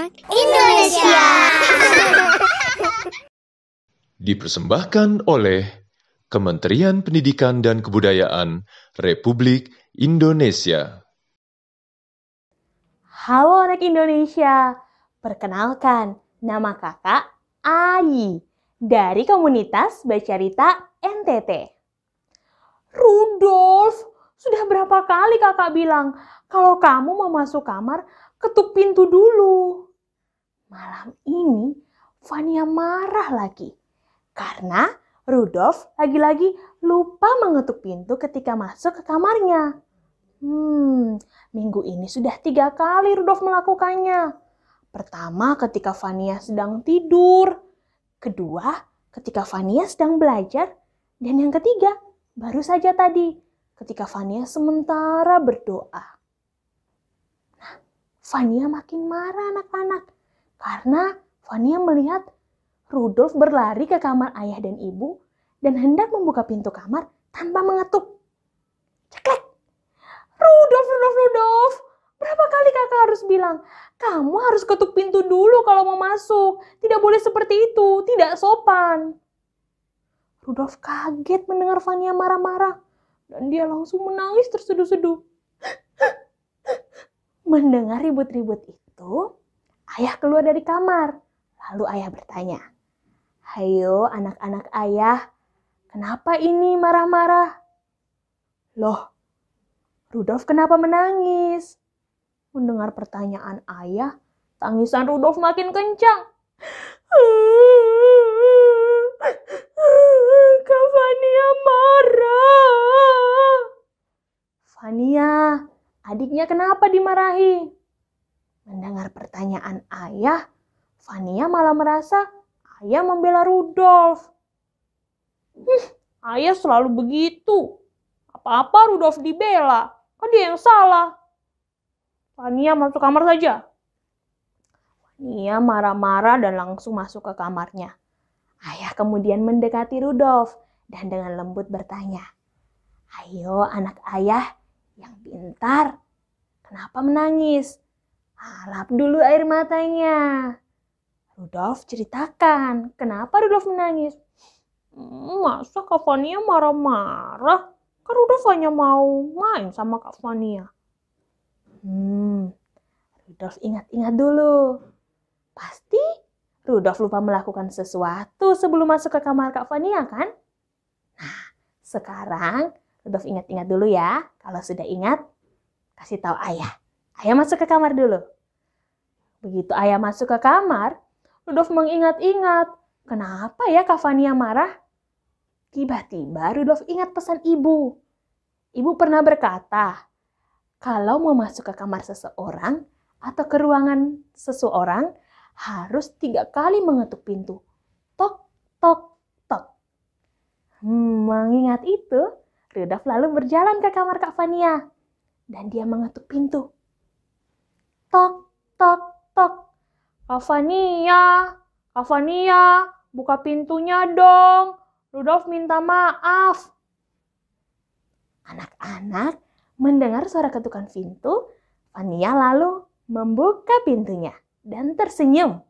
anak Indonesia. Dipersembahkan oleh Kementerian Pendidikan dan Kebudayaan Republik Indonesia. Halo anak Indonesia, perkenalkan nama kakak Ayi dari komunitas Bacarita NTT. Rudolf, sudah berapa kali kakak bilang kalau kamu mau masuk kamar, ketuk pintu dulu. Malam ini Fania marah lagi karena Rudolf lagi-lagi lupa mengetuk pintu ketika masuk ke kamarnya. Minggu ini sudah 3 kali Rudolf melakukannya. Pertama ketika Fania sedang tidur. Kedua ketika Fania sedang belajar. Dan yang ketiga baru saja tadi ketika Fania sementara berdoa. Nah, Fania makin marah anak-anak. Karena Fania melihat Rudolf berlari ke kamar ayah dan ibu dan hendak membuka pintu kamar tanpa mengetuk. Ceklek! Rudolf! Berapa kali kakak harus bilang, kamu harus ketuk pintu dulu kalau mau masuk. Tidak boleh seperti itu, tidak sopan. Rudolf kaget mendengar Fania marah-marah dan dia langsung menangis terseduh-seduh. Mendengar ribut-ribut itu, ayah keluar dari kamar. Lalu ayah bertanya, "Hayo anak-anak ayah, kenapa ini marah-marah?" Loh, Rudolf kenapa menangis? Mendengar pertanyaan ayah, tangisan Rudolf makin kencang. Kak Fania marah. Fania, adiknya kenapa dimarahi? Mendengar pertanyaan ayah, Fania malah merasa ayah membela Rudolf. Ayah selalu begitu. Apa-apa Rudolf dibela, kan dia yang salah. Fania masuk kamar saja. Fania marah-marah dan langsung masuk ke kamarnya. Ayah kemudian mendekati Rudolf dan dengan lembut bertanya, "Ayo anak ayah yang pintar, kenapa menangis? Lap dulu air matanya." Rudolf ceritakan kenapa Rudolf menangis. Masa Kak Fania marah-marah? Kan Rudolf hanya mau main sama Kak Fania. Rudolf ingat-ingat dulu. Pasti Rudolf lupa melakukan sesuatu sebelum masuk ke kamar Kak Fania kan? Nah, sekarang Rudolf ingat-ingat dulu ya. Kalau sudah ingat, kasih tahu ayah. Ayah masuk ke kamar dulu. Begitu ayah masuk ke kamar, Rudolf mengingat-ingat. Kenapa ya Kak Fania marah? Tiba-tiba Rudolf ingat pesan ibu. Ibu pernah berkata, kalau mau masuk ke kamar seseorang atau ke ruangan seseorang, harus 3 kali mengetuk pintu. Tok, tok, tok. Mengingat itu, Rudolf lalu berjalan ke kamar Kak Fania. Dan dia mengetuk pintu. Tok, tok, tok. Kak Fania, buka pintunya dong. Rudolf minta maaf. Anak-anak mendengar suara ketukan pintu, Fania lalu membuka pintunya dan tersenyum.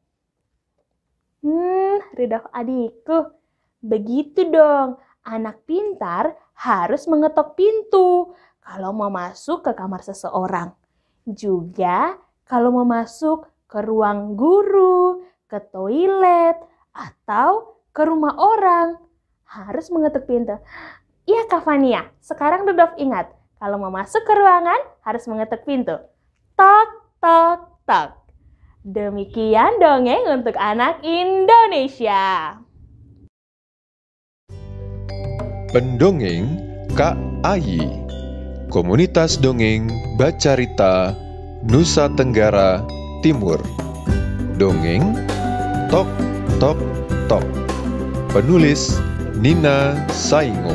Rudolf adikku, begitu dong. Anak pintar harus mengetok pintu kalau mau masuk ke kamar seseorang. Juga kalau mau masuk ke ruang guru, ke toilet, atau ke rumah orang. Harus mengetuk pintu. Iya Kak Fania, sekarang Rudolf ingat. Kalau mau masuk ke ruangan, harus mengetuk pintu. Tok, tok, tok. Demikian dongeng untuk anak Indonesia. Pendongeng Kak Ayi, Komunitas Dongeng Bacarita Nusa Tenggara Timur. Dongeng Tok Tok Tok. Penulis Nina Saingo.